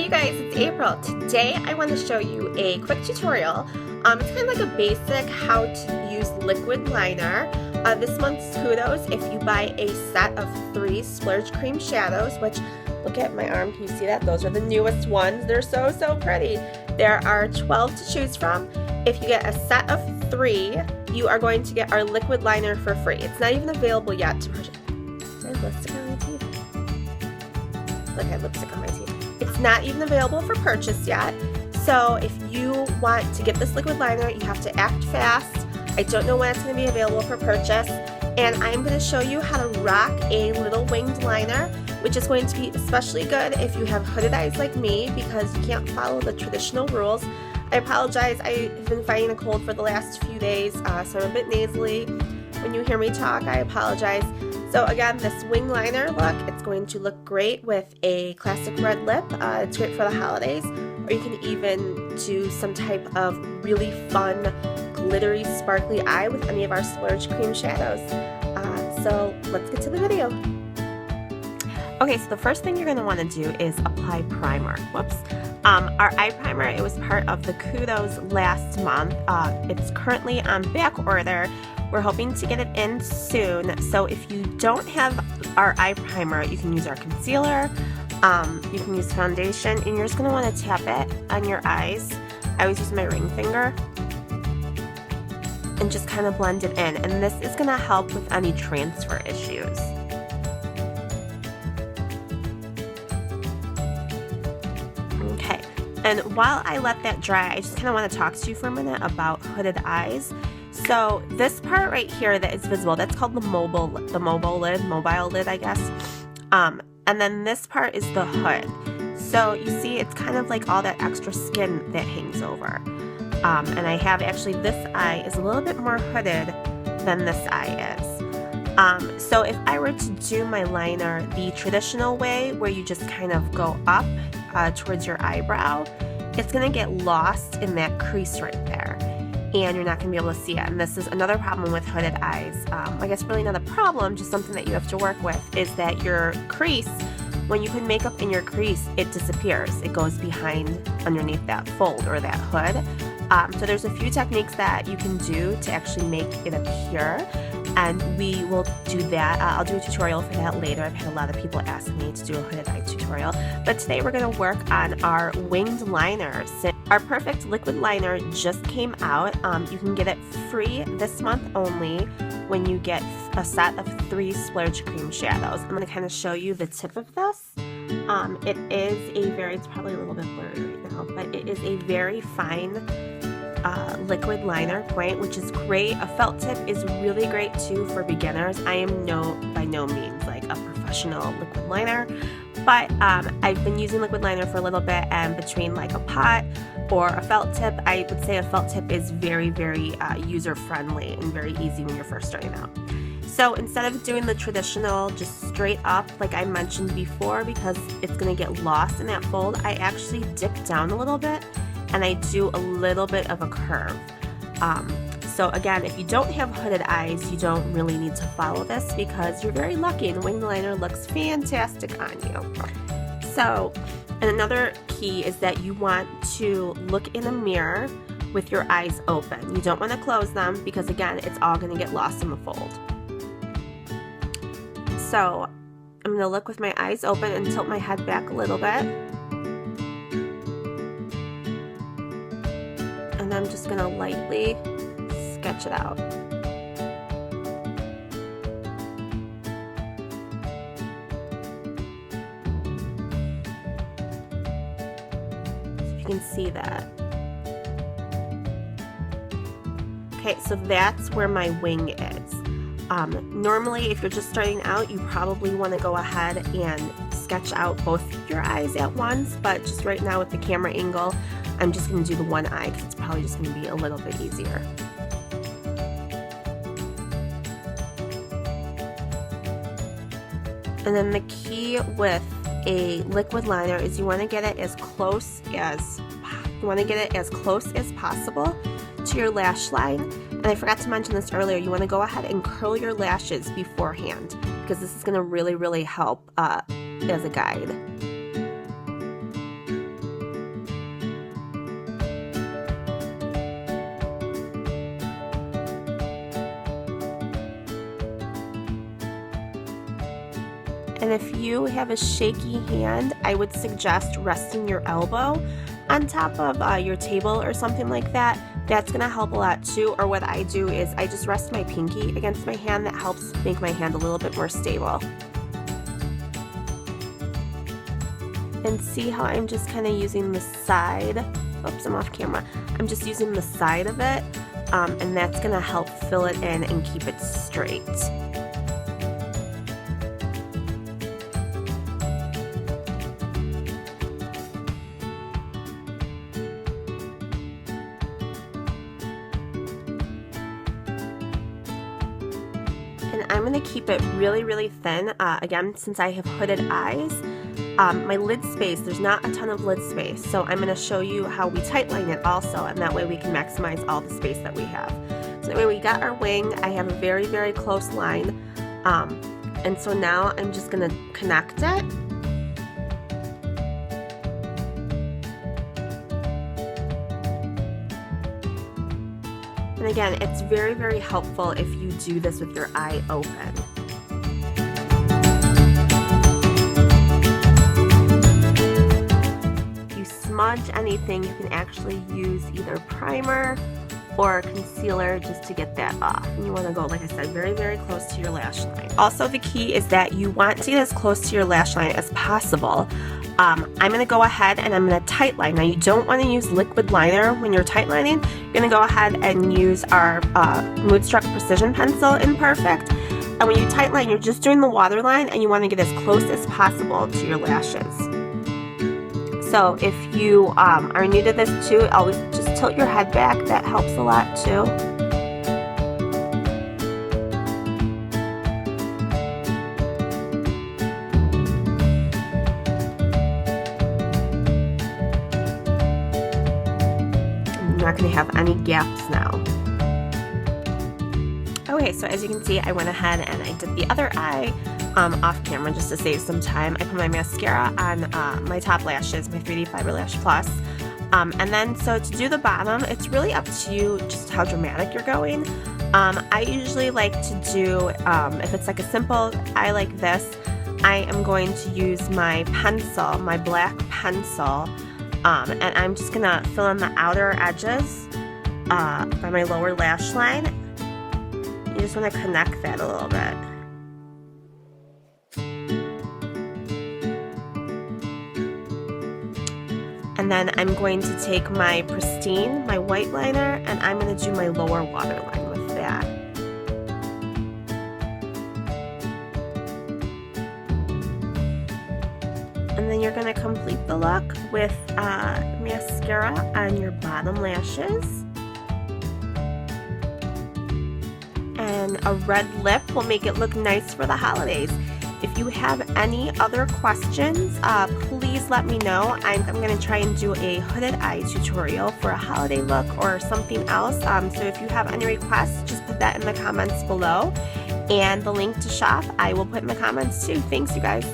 you guys, it's April. Today I want to show you a quick tutorial. It's kind of like a basic how to use liquid liner. This month's kudos if you buy a set of 3 Splurge Cream Shadows, which, look at my arm, can you see that? Those are the newest ones. They're so pretty. There are 12 to choose from. If you get a set of 3, you are going to get our liquid liner for free. It's not even available yet to purchase. Did I have lipstick on my teeth? Look, I have lipstick on my teeth. It's not even available for purchase yet. So if you want to get this liquid liner, you have to act fast. I don't know when it's going to be available for purchase. And I'm going to show you how to rock a little winged liner, which is going to be especially good if you have hooded eyes like me because you can't follow the traditional rules. I apologize, I've been fighting a cold for the last few days, so I'm a bit nasally. When you hear me talk, I apologize. So again, this wing liner look, it's going to look great with a classic red lip. It's great for the holidays, or you can even do some type of really fun, glittery, sparkly eye with any of our Splurge Cream Shadows. So let's get to the video. Okay, so the first thing you're going to want to do is apply primer. Whoops. Our eye primer, it was part of the kudos last month. It's currently on back order. We're hoping to get it in soon. So if you don't have our eye primer, you can use our concealer, you can use foundation, and you're just going to want to tap it on your eyes. I always use my ring finger and just kind of blend it in. And this is going to help with any transfer issues. Okay, and while I let that dry, I just kind of want to talk to you for a minute about hooded eyes. So this part right here that is visible, that's called the mobile lid, I guess. And then this part is the hood. So you see, it's kind of like all that extra skin that hangs over. And I have actually, this eye is a little bit more hooded than this eye is. So if I were to do my liner the traditional way, where you just kind of go up towards your eyebrow, it's going to get lost in that crease right there. And you're not going to be able to see it. And this is another problem with hooded eyes. I guess really not a problem, just something that you have to work with, is that your crease, when you put makeup in your crease, it disappears. It goes behind underneath that fold or that hood. So there's a few techniques that you can do to actually make it appear, and we will do that. I'll do a tutorial for that later. I've had a lot of people ask me to do a hooded eye tutorial, but today we're going to work on our winged liner. Our perfect liquid liner just came out. You can get it free this month only when you get a set of 3 Splurge Cream Shadows. I'm going to kind of show you the tip of this. It is a very, it's probably a little bit blurry right now, but it is a very fine liquid liner point, which is great. A felt tip is really great too for beginners. I am by no means like a professional liquid liner, but I've been using liquid liner for a little bit, and between like a pot or a felt tip, I would say a felt tip is very user friendly and very easy when you're first starting out. So instead of doing the traditional just straight up like I mentioned before, because it's going to get lost in that fold, I actually dip down a little bit and I do a little bit of a curve. So again, if you don't have hooded eyes, you don't really need to follow this because you're very lucky and the winged liner looks fantastic on you. So, and another key is that you want to look in a mirror with your eyes open. You don't want to close them because again, it's all going to get lost in the fold. So I'm going to look with my eyes open and tilt my head back a little bit. And I'm just going to lightly sketch it out. So you can see that. Okay, so that's where my wing is. Normally, if you're just starting out, you probably want to go ahead and sketch out both your eyes at once, but just right now with the camera angle, I'm just going to do the one eye because it's probably just going to be a little bit easier. And then the key with a liquid liner is you want to get it as close as possible to your lash line. And I forgot to mention this earlier, you want to go ahead and curl your lashes beforehand because this is going to really help as a guide. And if you have a shaky hand, I would suggest resting your elbow on top of your table or something like that. That's gonna help a lot too. Or what I do is I just rest my pinky against my hand. That helps make my hand a little bit more stable. And see how I'm just kind of using the side. Oops, I'm off camera. I'm just using the side of it, and that's gonna help fill it in and keep it straight. And I'm gonna keep it really, really thin. Again, since I have hooded eyes, my lid space, there's not a ton of lid space, so I'm going to show you how we tightline it also, and that way we can maximize all the space that we have. So that way we got our wing. I have a very, very close line, and so now I'm just going to connect it. And again, it's very, very helpful if you do this with your eye open. Smudge anything, you can actually use either primer or concealer just to get that off. And you want to go, like I said, very, very close to your lash line. Also, the key is that you want to get as close to your lash line as possible. I'm going to go ahead and I'm going to tight line. Now, you don't want to use liquid liner when you're tight lining. You're going to go ahead and use our Moodstruck Precision Pencil in Perfect. And when you tight line, you're just doing the waterline, and you want to get as close as possible to your lashes. So if you are new to this too, always just tilt your head back. That helps a lot too. I'm not going to have any gaps now. Okay, so as you can see, I went ahead and I did the other eye off camera just to save some time. I put my mascara on my top lashes, my 3D Fiber Lash Plus. And then, so to do the bottom, it's really up to you just how dramatic you're going. I usually like to do, if it's like a simple eye like this, I am going to use my pencil, my black pencil, and I'm just gonna fill in the outer edges by my lower lash line. You just want to connect that a little bit. And then I'm going to take my Pristine, my white liner, and I'm going to do my lower waterline with that. And then you're going to complete the look with mascara on your bottom lashes. And a red lip will make it look nice for the holidays. If you have any other questions, please let me know. I'm going to try and do a hooded eye tutorial for a holiday look or something else. So if you have any requests, just put that in the comments below. And the link to shop, I will put in the comments too. Thanks, you guys.